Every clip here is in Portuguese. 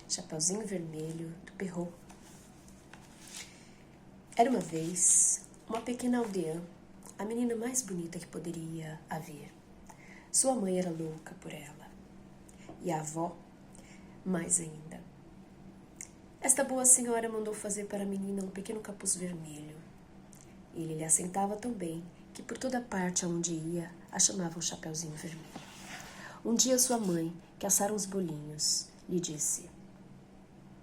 Chapeuzinho Vermelho, do Perrault. Era uma vez uma pequena aldeã, a menina mais bonita que poderia haver. Sua mãe era louca por ela, e a avó, mais ainda. Esta boa senhora mandou fazer para a menina um pequeno capuz vermelho. Ele lhe assentava tão bem que por toda parte aonde ia, a chamavam Chapeuzinho Vermelho. Um dia sua mãe, que assara uns bolinhos, lhe disse: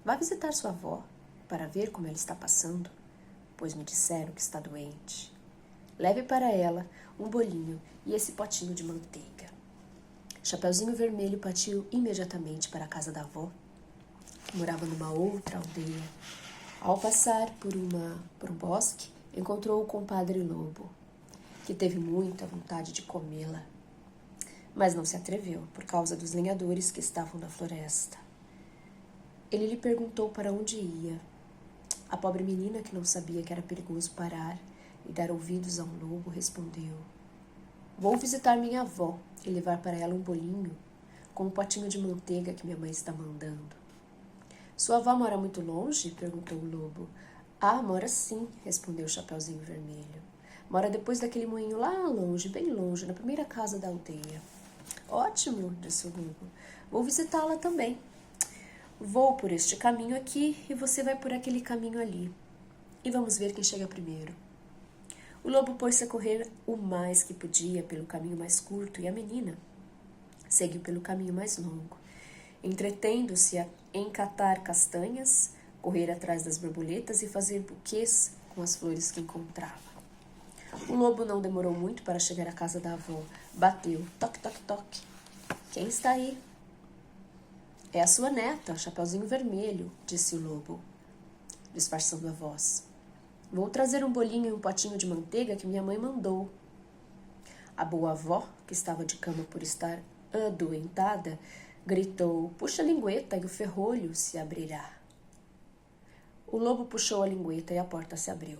"Vá visitar sua avó para ver como ela está passando, pois me disseram que está doente. Leve para ela um bolinho e esse potinho de manteiga." Chapeuzinho Vermelho partiu imediatamente para a casa da avó, que morava numa outra aldeia. Ao passar por um bosque, encontrou o compadre Lobo, que teve muita vontade de comê-la, mas não se atreveu por causa dos lenhadores que estavam na floresta. Ele lhe perguntou para onde ia. A pobre menina, que não sabia que era perigoso parar e dar ouvidos a um lobo, respondeu: "Vou visitar minha avó e levar para ela um bolinho com um potinho de manteiga que minha mãe está mandando." "Sua avó mora muito longe?" perguntou o lobo. "Ah, mora sim", respondeu o Chapeuzinho Vermelho. "Mora depois daquele moinho lá longe, bem longe, na primeira casa da aldeia." "Ótimo", disse o lobo. "Vou visitá-la também. Vou por este caminho aqui e você vai por aquele caminho ali. E vamos ver quem chega primeiro." O lobo pôs-se a correr o mais que podia pelo caminho mais curto e a menina seguiu pelo caminho mais longo, entretendo-se em catar castanhas, correr atrás das borboletas e fazer buquês com as flores que encontrava. O lobo não demorou muito para chegar à casa da avó. Bateu, toque, toque, toque. "Quem está aí?" "É a sua neta, Chapeuzinho Vermelho", disse o lobo, disfarçando a voz. "Vou trazer um bolinho e um potinho de manteiga que minha mãe mandou." A boa avó, que estava de cama por estar adoentada, gritou: "Puxa a lingueta e o ferrolho se abrirá." O lobo puxou a lingueta e a porta se abriu.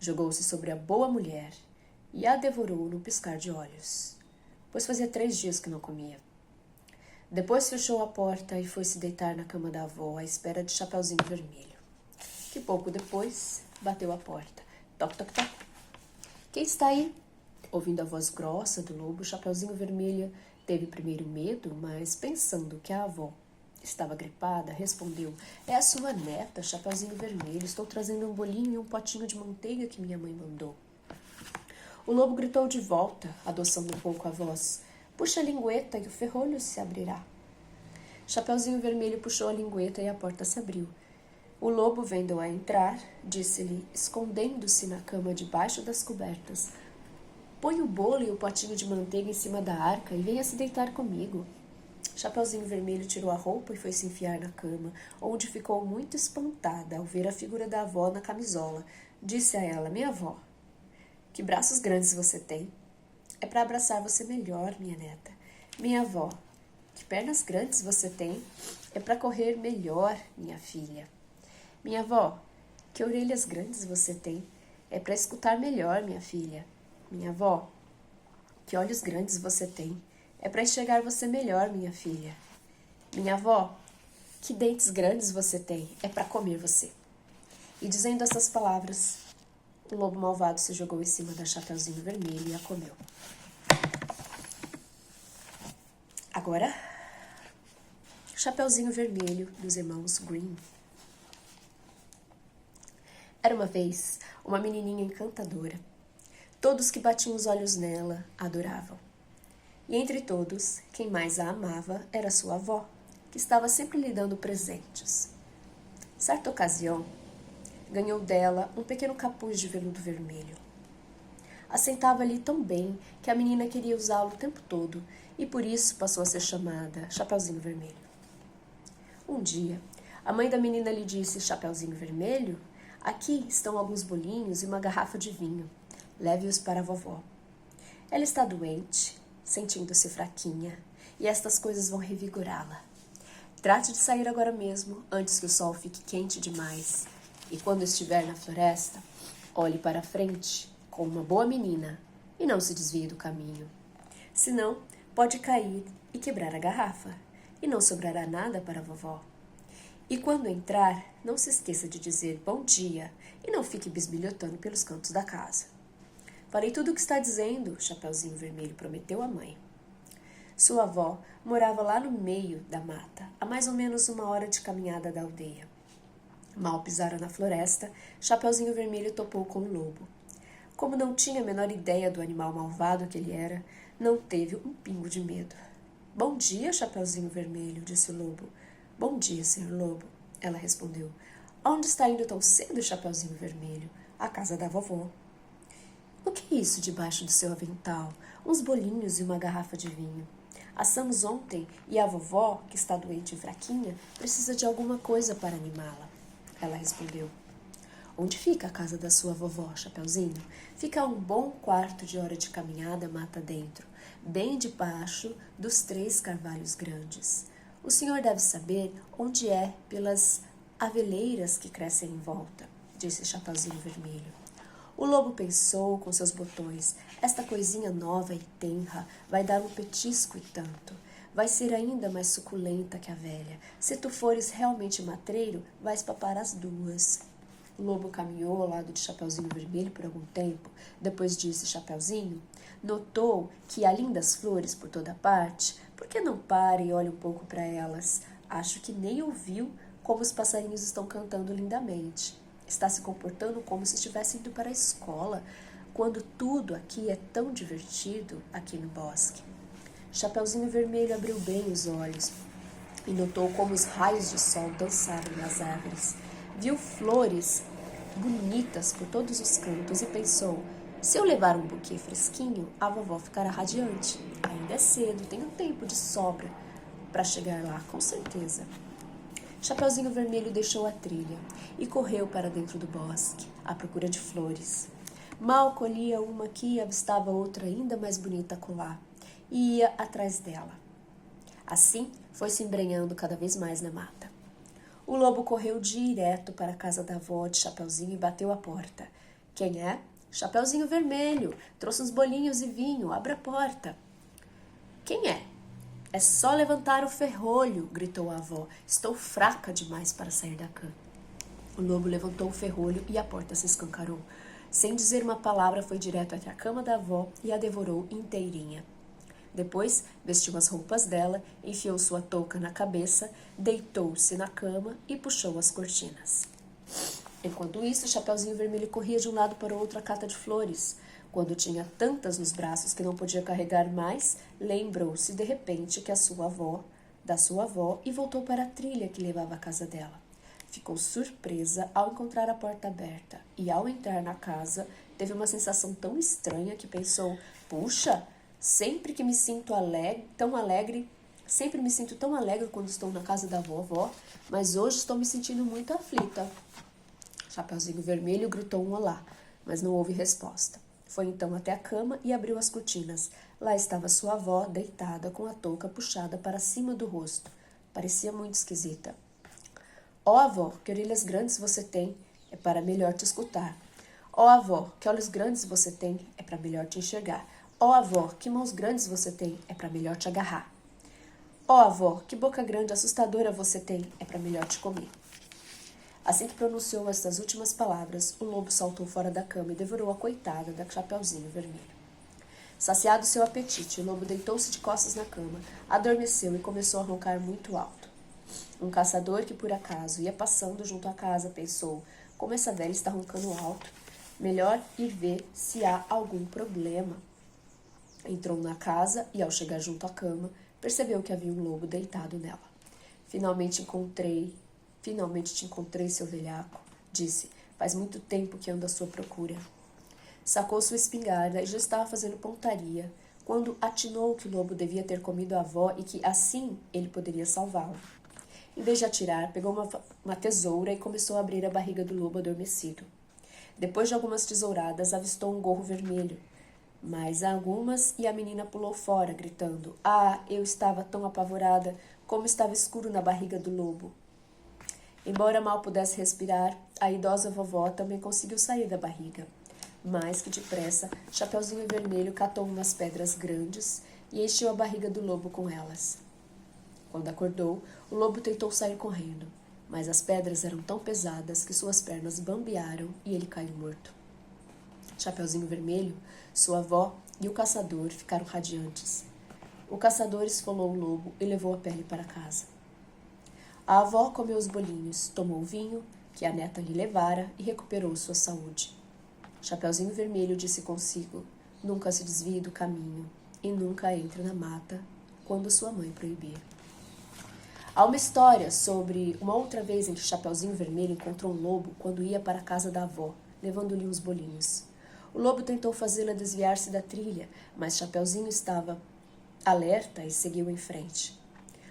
Jogou-se sobre a boa mulher e a devorou no piscar de olhos, pois fazia 3 dias que não comia. Depois fechou a porta e foi se deitar na cama da avó à espera de Chapeuzinho Vermelho, que pouco depois bateu a porta. Toc, toc, toc. "Quem está aí?" Ouvindo a voz grossa do lobo, Chapeuzinho Vermelho teve primeiro medo, mas pensando que a avó estava gripada, respondeu: "É a sua neta, Chapeuzinho Vermelho. Estou trazendo um bolinho e um potinho de manteiga que minha mãe mandou." O lobo gritou de volta, adoçando um pouco a voz: "Puxa a lingueta e o ferrolho se abrirá." Chapeuzinho Vermelho puxou a lingueta e a porta se abriu. O lobo, vendo-a entrar, disse-lhe, escondendo-se na cama debaixo das cobertas: "Põe o bolo e o potinho de manteiga em cima da arca e venha se deitar comigo." Chapeuzinho Vermelho tirou a roupa e foi se enfiar na cama, onde ficou muito espantada ao ver a figura da avó na camisola. Disse a ela: "Minha avó, que braços grandes você tem. É para abraçar você melhor, minha neta." "Minha avó, que pernas grandes você tem. É para correr melhor, minha filha." "Minha avó, que orelhas grandes você tem. É para escutar melhor, minha filha." "Minha avó, que olhos grandes você tem. É para enxergar você melhor, minha filha." "Minha avó, que dentes grandes você tem. É para comer você." E dizendo essas palavras, o lobo malvado se jogou em cima da Chapeuzinho Vermelho e a comeu. Agora, Chapeuzinho Vermelho, dos irmãos Grimm. Era uma vez uma menininha encantadora. Todos que batiam os olhos nela a adoravam. E entre todos, quem mais a amava era sua avó, que estava sempre lhe dando presentes. Certa ocasião, ganhou dela um pequeno capuz de veludo vermelho. Assentava-lhe tão bem que a menina queria usá-lo o tempo todo e por isso passou a ser chamada Chapeuzinho Vermelho. Um dia, a mãe da menina lhe disse: "Chapeuzinho Vermelho, aqui estão alguns bolinhos e uma garrafa de vinho. Leve-os para a vovó. Ela está doente, sentindo-se fraquinha, e estas coisas vão revigorá-la. Trate de sair agora mesmo, antes que o sol fique quente demais. E quando estiver na floresta, olhe para a frente, como uma boa menina, e não se desvie do caminho. Senão, pode cair e quebrar a garrafa, e não sobrará nada para a vovó." E quando entrar, não se esqueça de dizer bom dia e não fique bisbilhotando pelos cantos da casa. Farei tudo o que está dizendo, Chapeuzinho Vermelho prometeu à mãe. Sua avó morava lá no meio da mata, a mais ou menos 1 hora de caminhada da aldeia. Mal pisara na floresta, Chapeuzinho Vermelho topou com o lobo. Como não tinha a menor ideia do animal malvado que ele era, não teve um pingo de medo. Bom dia, Chapeuzinho Vermelho, disse o lobo. Bom dia, senhor lobo, ela respondeu. Onde está indo tão cedo, Chapeuzinho Vermelho? À casa da vovó. O que é isso debaixo do seu avental? Uns bolinhos e uma garrafa de vinho. Assamos ontem e a vovó, que está doente e fraquinha, precisa de alguma coisa para animá-la. Ela respondeu. Onde fica a casa da sua vovó, Chapeuzinho? Fica a um bom 1/4 de hora de caminhada mata dentro, bem debaixo dos 3 carvalhos grandes. O senhor deve saber onde é pelas aveleiras que crescem em volta, disse Chapeuzinho Vermelho. O lobo pensou com seus botões. Esta coisinha nova e tenra vai dar um petisco e tanto. Vai ser ainda mais suculenta que a velha. Se tu fores realmente matreiro, vais papar as 2. O lobo caminhou ao lado de Chapeuzinho Vermelho por algum tempo. Depois disse Chapeuzinho, notou que há lindas flores por toda parte. Por que não para e olha um pouco para elas? Acho que nem ouviu como os passarinhos estão cantando lindamente. Está se comportando como se estivesse indo para a escola, quando tudo aqui é tão divertido aqui no bosque. Chapeuzinho Vermelho abriu bem os olhos e notou como os raios de sol dançavam nas árvores. Viu flores bonitas por todos os cantos e pensou, se eu levar um buquê fresquinho, a vovó ficará radiante. Ainda é cedo, tenho tempo de sobra para chegar lá, com certeza. Chapeuzinho Vermelho deixou a trilha e correu para dentro do bosque, à procura de flores. Mal colhia uma aqui e avistava outra ainda mais bonita acolá, e ia atrás dela. Assim, foi se embrenhando cada vez mais na mata. O lobo correu direto para a casa da avó de Chapeuzinho e bateu à porta. Quem é? Chapeuzinho Vermelho. Trouxe uns bolinhos e vinho. Abra a porta. Quem é? É só levantar o ferrolho, gritou a avó. Estou fraca demais para sair da cama. O lobo levantou o ferrolho e a porta se escancarou. Sem dizer uma palavra, foi direto até a cama da avó e a devorou inteirinha. Depois, vestiu as roupas dela, enfiou sua touca na cabeça, deitou-se na cama e puxou as cortinas. Enquanto isso, Chapeuzinho Vermelho corria de um lado para o outro à cata de flores. Quando tinha tantas nos braços que não podia carregar mais, lembrou-se de repente que da sua avó, e voltou para a trilha que levava à casa dela. Ficou surpresa ao encontrar a porta aberta e, ao entrar na casa, teve uma sensação tão estranha que pensou, puxa, sempre me sinto tão alegre quando estou na casa da vovó, mas hoje estou me sentindo muito aflita. Chapeuzinho Vermelho gritou um olá, mas não houve resposta. Foi então até a cama e abriu as cortinas. Lá estava sua avó, deitada, com a touca puxada para cima do rosto. Parecia muito esquisita. Ó, avó, que orelhas grandes você tem, é para melhor te escutar. Ó, avó, que olhos grandes você tem, é para melhor te enxergar. Ó, avó, que mãos grandes você tem, é para melhor te agarrar. Ó, avó, que boca grande assustadora você tem, é para melhor te comer. Assim que pronunciou estas últimas palavras, o lobo saltou fora da cama e devorou a coitada da Chapeuzinho Vermelho. Saciado seu apetite, o lobo deitou-se de costas na cama, adormeceu e começou a roncar muito alto. Um caçador que por acaso ia passando junto à casa pensou, como essa velha está roncando alto, melhor ir ver se há algum problema. Entrou na casa e, ao chegar junto à cama, percebeu que havia um lobo deitado nela. Finalmente te encontrei, seu velhaco, disse. Faz muito tempo que ando à sua procura. Sacou sua espingarda e já estava fazendo pontaria, quando atinou que o lobo devia ter comido a avó e que, assim, ele poderia salvá-la. Em vez de atirar, pegou uma tesoura e começou a abrir a barriga do lobo adormecido. Depois de algumas tesouradas, avistou um gorro vermelho. Mais algumas e a menina pulou fora, gritando. Ah, eu estava tão apavorada, como estava escuro na barriga do lobo. Embora mal pudesse respirar, a idosa vovó também conseguiu sair da barriga. Mais que depressa, Chapeuzinho Vermelho catou umas pedras grandes e encheu a barriga do lobo com elas. Quando acordou, o lobo tentou sair correndo, mas as pedras eram tão pesadas que suas pernas bambearam e ele caiu morto. Chapeuzinho Vermelho, sua avó e o caçador ficaram radiantes. O caçador esfolou o lobo e levou a pele para casa. A avó comeu os bolinhos, tomou o vinho que a neta lhe levara e recuperou sua saúde. Chapeuzinho Vermelho disse consigo: nunca se desvie do caminho e nunca entre na mata quando sua mãe proibir. Há uma história sobre uma outra vez em que Chapeuzinho Vermelho encontrou um lobo quando ia para a casa da avó, levando-lhe uns bolinhos. O lobo tentou fazê-la desviar-se da trilha, mas Chapeuzinho estava alerta e seguiu em frente.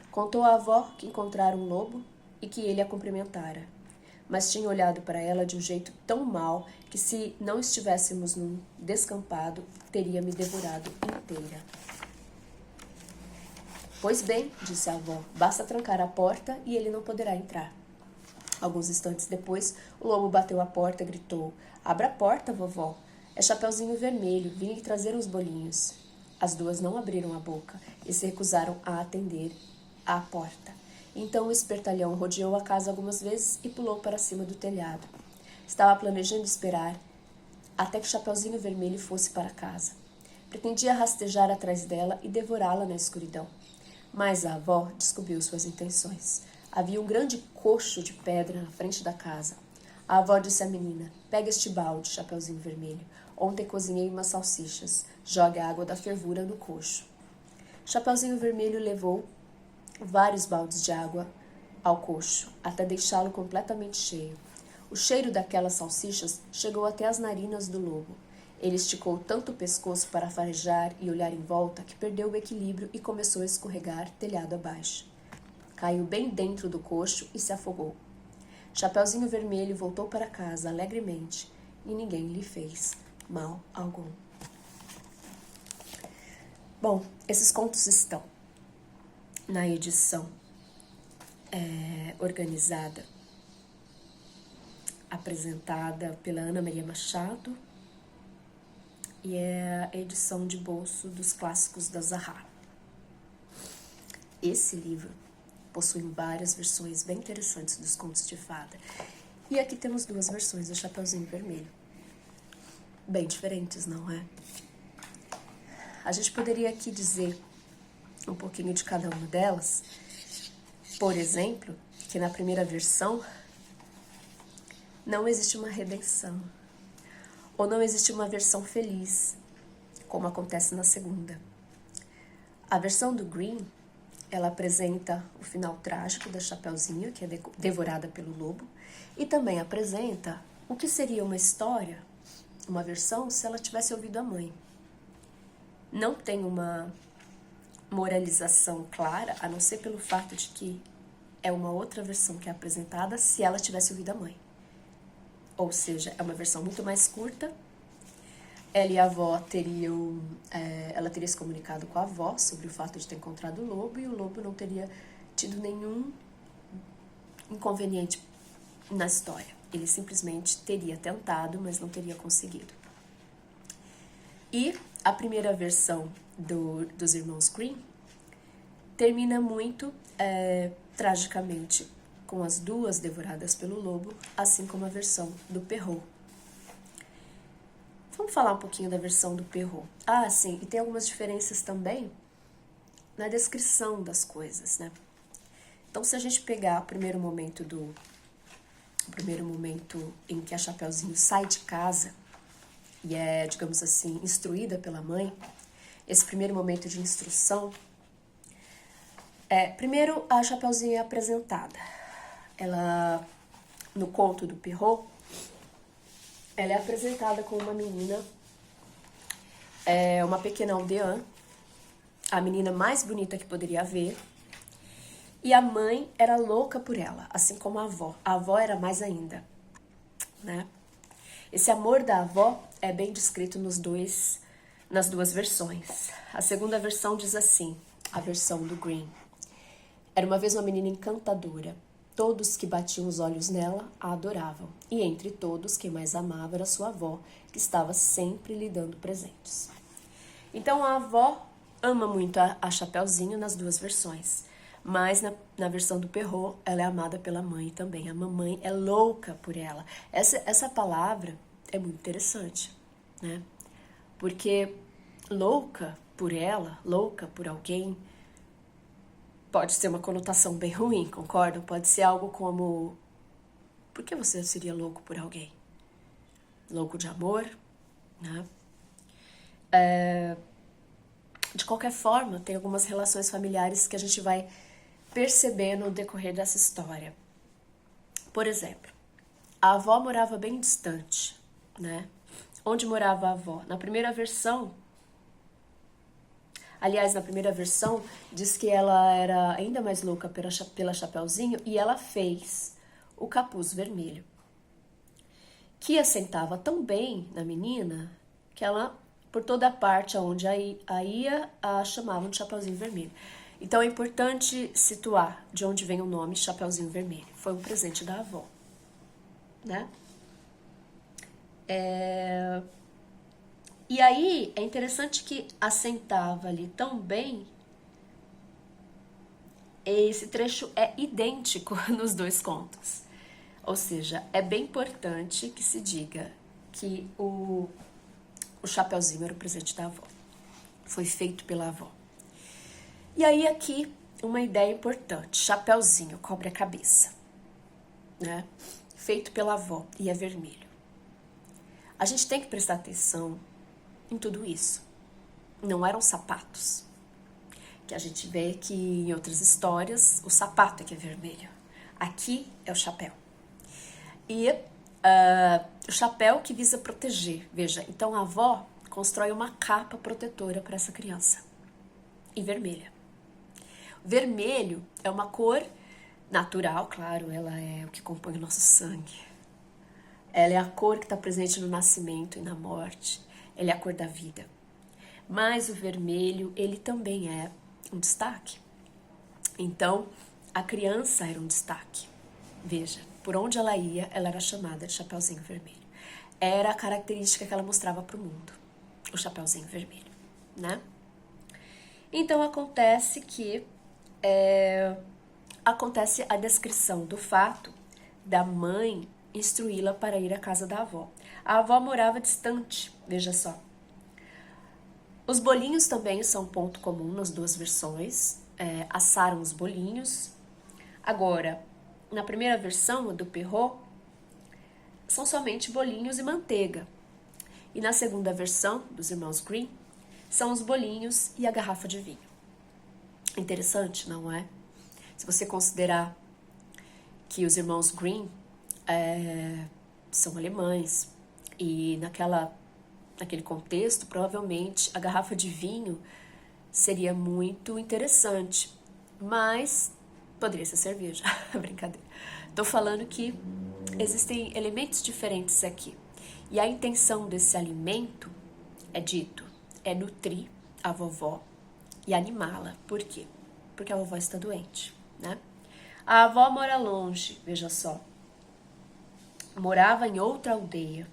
Contou à avó que encontrara um lobo e que ele a cumprimentara, mas tinha olhado para ela de um jeito tão mau que, se não estivéssemos num descampado, teria me devorado inteira. Pois bem, disse a avó, basta trancar a porta e ele não poderá entrar. Alguns instantes depois, o lobo bateu à porta e gritou: abra a porta, vovó. É Chapeuzinho Vermelho, vim lhe trazer uns bolinhos. As duas não abriram a boca e se recusaram a atender à porta. Então o espertalhão rodeou a casa algumas vezes e pulou para cima do telhado. Estava planejando esperar até que Chapeuzinho Vermelho fosse para casa. Pretendia rastejar atrás dela e devorá-la na escuridão. Mas a avó descobriu suas intenções. Havia um grande coxo de pedra na frente da casa. A avó disse à menina: pega este balde, Chapeuzinho Vermelho. Ontem cozinhei umas salsichas. Jogue a água da fervura no coxo. Chapeuzinho Vermelho levou vários baldes de água ao coxo, até deixá-lo completamente cheio. O cheiro daquelas salsichas chegou até as narinas do lobo. Ele esticou tanto o pescoço para farejar e olhar em volta que perdeu o equilíbrio e começou a escorregar telhado abaixo. Caiu bem dentro do coxo e se afogou. Chapeuzinho Vermelho voltou para casa alegremente e ninguém lhe fez mal algum. Bom, esses contos estão na edição organizada, apresentada pela Ana Maria Machado, e é a edição de bolso dos clássicos da Zahar. Esse livro possui várias versões bem interessantes dos contos de fada. E aqui temos duas versões do Chapeuzinho Vermelho. Bem diferentes, não é? A gente poderia aqui dizer um pouquinho de cada uma delas. Por exemplo, que na primeira versão não existe uma redenção. Ou não existe uma versão feliz, como acontece na segunda. A versão do Green, ela apresenta o final trágico da Chapeuzinho, que é devorada pelo lobo, e também apresenta o que seria uma história, uma versão, se ela tivesse ouvido a mãe. Não tem uma moralização clara, a não ser pelo fato de que é uma outra versão que é apresentada se ela tivesse ouvido a mãe. Ou seja, é uma versão muito mais curta. Ela e a avó ela teria se comunicado com a avó sobre o fato de ter encontrado o lobo, e o lobo não teria tido nenhum inconveniente na história. Ele simplesmente teria tentado, mas não teria conseguido. E a primeira versão dos irmãos Grimm termina muito tragicamente, com as duas devoradas pelo lobo, assim como a versão do Perrault. Vamos falar um pouquinho da versão do Perrault. Ah, sim, e tem algumas diferenças também na descrição das coisas, né? Então, se a gente pegar o primeiro momento em que a Chapeuzinho sai de casa e é, digamos assim, instruída pela mãe, esse primeiro momento de instrução, primeiro a Chapeuzinho é apresentada. Ela, no conto do Perrault, ela é apresentada como uma menina, uma pequena aldeã, a menina mais bonita que poderia haver, e a mãe era louca por ela, assim como a avó. A avó era mais ainda, né? Esse amor da avó é bem descrito nas duas versões. A segunda versão diz assim, a versão do Green: era uma vez uma menina encantadora. Todos que batiam os olhos nela a adoravam, e entre todos quem mais amava era sua avó, que estava sempre lhe dando presentes. Então a avó ama muito a Chapeuzinho nas duas versões, Mas na versão do Perrault, ela é amada pela mãe também. A mamãe é louca por ela. Essa palavra é muito interessante, né? Porque louca por ela, louca por alguém, pode ser uma conotação bem ruim, concordam? Pode ser algo como: por que você seria louco por alguém? Louco de amor, né? De qualquer forma, tem algumas relações familiares que a gente vai perceber no decorrer dessa história. Por exemplo, a avó morava bem distante, né? Onde morava a avó? Na primeira versão, aliás, na primeira versão, diz que ela era ainda mais louca pela Chapeuzinho e ela fez o capuz vermelho, que assentava tão bem na menina que ela, por toda a parte aonde a ia, a chamavam de Chapeuzinho Vermelho. Então é importante situar de onde vem o nome Chapeuzinho Vermelho. Foi um presente da avó, né? E aí é interessante que assentava ali tão bem. Esse trecho é idêntico nos dois contos. Ou seja, é bem importante que se diga que o Chapeuzinho era o presente da avó. Foi feito pela avó. E aí aqui uma ideia importante. Chapeuzinho cobre a cabeça, né? Feito pela avó e é vermelho. A gente tem que prestar atenção em tudo isso. Não eram sapatos. Que a gente vê que em outras histórias o sapato é que é vermelho. Aqui é o chapéu. E o chapéu que visa proteger. Veja, então a avó constrói uma capa protetora para essa criança. Em vermelha. Vermelho é uma cor natural, claro, ela é o que compõe o nosso sangue. Ela é a cor que está presente no nascimento e na morte. Ela é a cor da vida. Mas o vermelho, ele também é um destaque. Então, a criança era um destaque. Veja, por onde ela ia, ela era chamada de Chapeuzinho Vermelho. Era a característica que ela mostrava para o mundo, o Chapeuzinho Vermelho, né? Então, acontece que acontece a descrição do fato da mãe instruí-la para ir à casa da avó. A avó morava distante, veja só. Os bolinhos também são um ponto comum nas duas versões. Assaram os bolinhos. Agora, na primeira versão, a do Perrault, são somente bolinhos e manteiga. E na segunda versão, dos irmãos Grimm, são os bolinhos e a garrafa de vinho. Interessante, não é? Se você considerar que os irmãos Grimm são alemães e naquele contexto, provavelmente a garrafa de vinho seria muito interessante, mas poderia ser cerveja, brincadeira. Tô falando que existem elementos diferentes aqui. E a intenção desse alimento, é dito, é nutrir a vovó e animá-la. Por quê? Porque a vovó está doente, né? A avó mora longe, veja só. Morava em outra aldeia,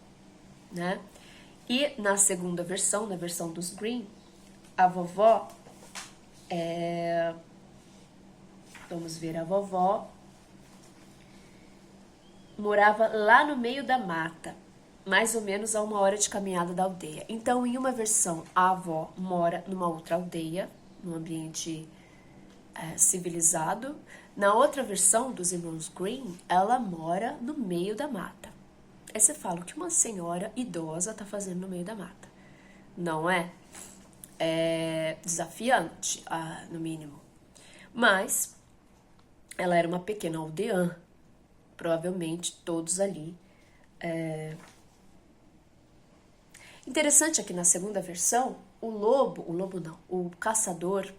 né? E na segunda versão, na versão dos Grimm, a vovó vamos ver, a vovó morava lá no meio da mata, mais ou menos a 1 hora de caminhada da aldeia. Então, em uma versão, a avó mora numa outra aldeia, num ambiente civilizado. Na outra versão dos irmãos Grimm, ela mora no meio da mata. Aí você fala, o que uma senhora idosa está fazendo no meio da mata? Não é? É desafiante, no mínimo. Mas ela era uma pequena aldeã, provavelmente todos ali. Interessante aqui na segunda versão, o caçador,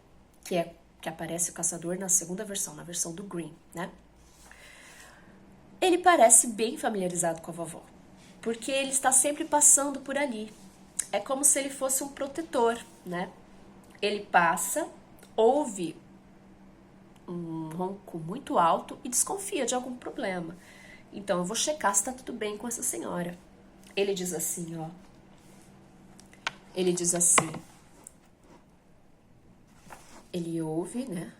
que aparece o caçador na segunda versão, na versão do Grimm, né? Ele parece bem familiarizado com a vovó, porque ele está sempre passando por ali. É como se ele fosse um protetor, né? Ele passa, ouve um ronco muito alto e desconfia de algum problema. Então, eu vou checar se está tudo bem com essa senhora. Ele diz assim, ó. Ele diz assim. Ele ouve, né?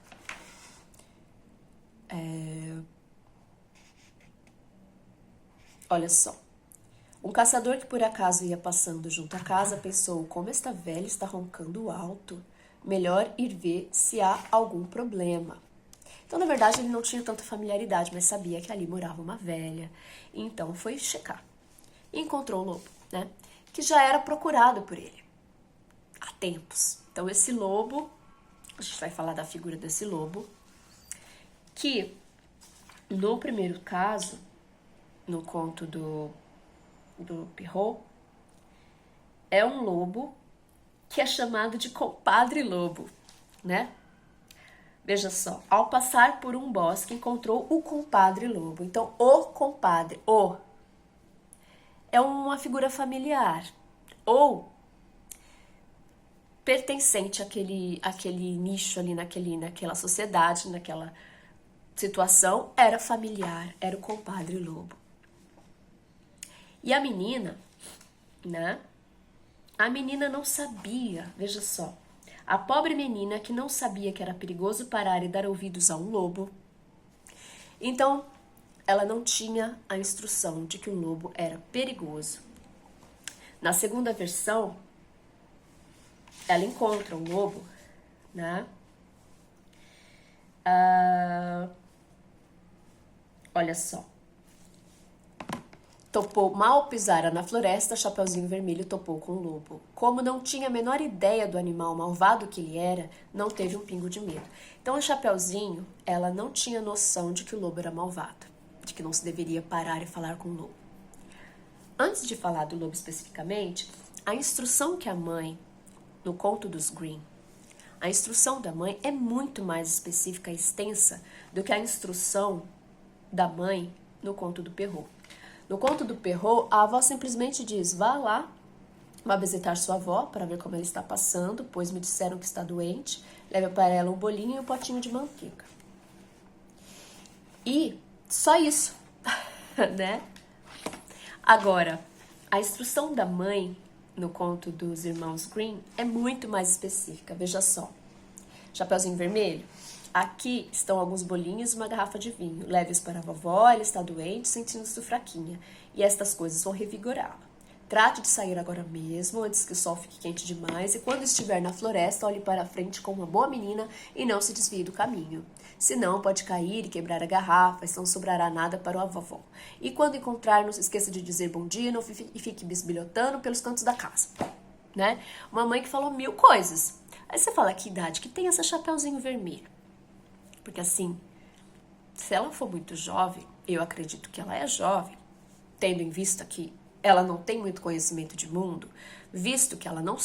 Olha só. Um caçador que por acaso ia passando junto à casa pensou: como esta velha está roncando alto, melhor ir ver se há algum problema. Então, na verdade, ele não tinha tanta familiaridade, mas sabia que ali morava uma velha. Então, foi checar. E encontrou o lobo, né? Que já era procurado por ele há tempos. Então, esse lobo, a gente vai falar da figura desse lobo, que no primeiro caso, no conto do Perrault, é um lobo que é chamado de compadre lobo, né? Veja só, ao passar por um bosque, encontrou o compadre lobo. Então, o compadre, é uma figura familiar ou pertencente àquele nicho ali, naquela sociedade, naquela situação, era familiar, era o compadre lobo. E a menina, né? A menina não sabia, veja só, a pobre menina que não sabia que era perigoso parar e dar ouvidos a um lobo. Então, ela não tinha a instrução de que o lobo era perigoso. Na segunda versão, ela encontra um lobo, né? Olha só. Topou, mal pisara na floresta, Chapeuzinho Vermelho topou com o lobo. Como não tinha a menor ideia do animal malvado que ele era, não teve um pingo de medo. Então, a Chapeuzinho, ela não tinha noção de que o lobo era malvado, de que não se deveria parar e falar com o lobo. Antes de falar do lobo especificamente, a instrução que a mãe, no conto dos Grimm, a instrução da mãe é muito mais específica e extensa do que a instrução da mãe no conto do Perrault. No conto do Perrault, a avó simplesmente diz: vá lá, vá visitar sua avó para ver como ela está passando, pois me disseram que está doente, leve para ela um bolinho e um potinho de manteiga. E só isso, né? Agora, a instrução da mãe no conto dos irmãos Grimm é muito mais específica. Veja só. Chapeuzinho Vermelho, aqui estão alguns bolinhos e uma garrafa de vinho. Leve-os para a vovó, ela está doente, sentindo-se fraquinha. E estas coisas vão revigorá-la. Trate de sair agora mesmo, antes que o sol fique quente demais, e quando estiver na floresta, olhe para a frente como uma boa menina e não se desvie do caminho. Senão, pode cair e quebrar a garrafa, e não sobrará nada para a vovó. E quando encontrar, não se esqueça de dizer bom dia e fique bisbilhotando pelos cantos da casa. Né? Uma mãe que falou 1000 coisas. Aí você fala, que idade que tem essa Chapeuzinho Vermelho? Porque assim, se ela for muito jovem, eu acredito que ela é jovem, tendo em vista que ela não tem muito conhecimento de mundo, visto que ela não